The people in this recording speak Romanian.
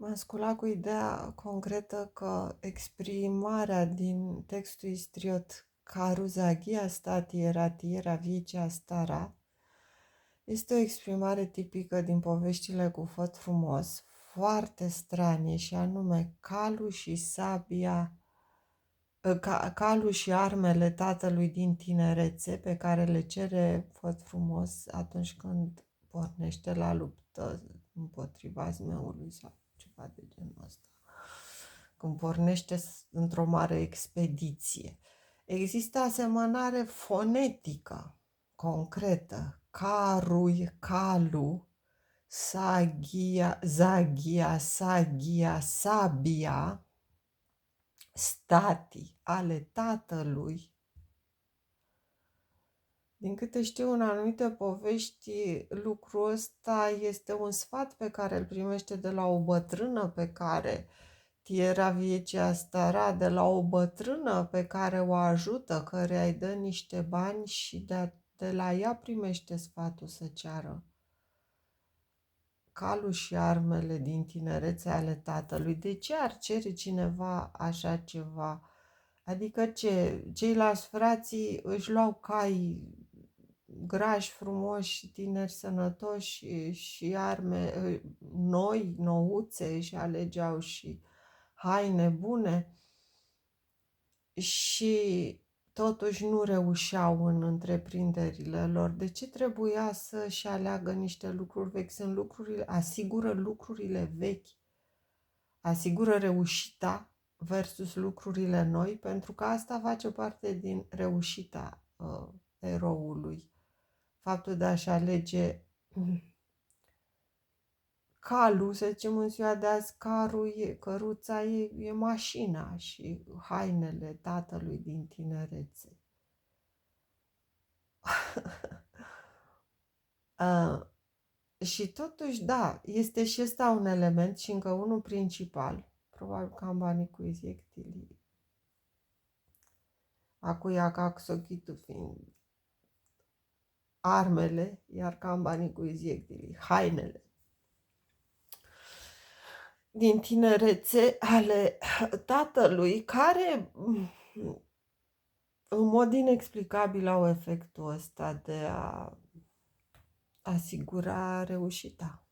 M-am sculat cu ideea concretă că exprimarea din textul istriot Caruzaghia stati eratiera viecea stara este o exprimare tipică din poveștile cu făt frumos, foarte stranie, și anume calul și sabia, calul și armele tatălui din tinerețe pe care le cere făt frumos atunci când pornește la luptă împotriva zmeului sau ceva de genul ăsta, când pornește într-o mare expediție. Există asemănare fonetică, concretă, carui, calu, sagia, zagia, sagia, sabia, stati, ale tatălui. Din câte știu, în anumite povești, lucrul ăsta este un sfat pe care îl primește de la o bătrână pe care Tiera viecea stara, de la o bătrână pe care o ajută, căreia îi dă niște bani și de la ea primește sfatul să ceară calul și armele din tinerețe ale tatălui. De ce ar cere cineva așa ceva? Adică ce? Ceilalți frații își luau cai grași, frumoși, tineri, sănătoși și arme noi, nouțe, își alegeau și haine bune și totuși nu reușeau în întreprinderile lor. De ce trebuia să-și aleagă niște lucruri vechi? Sunt lucrurile, asigură lucrurile vechi, asigură reușita versus lucrurile noi, pentru că asta face parte din reușita eroului. Faptul de a-și alege calul, să zicem în ziua de azi, căruța e mașina și hainele tatălui din tinerețe. Și totuși, da, este și ăsta un element și încă unul principal, probabil că am banii cu iziectili, acuia caxochitu fiind armele, iar cambanii cu iziectili, hainele din tinerețe ale tatălui, care în mod inexplicabil au efectul ăsta de a asigura reușita.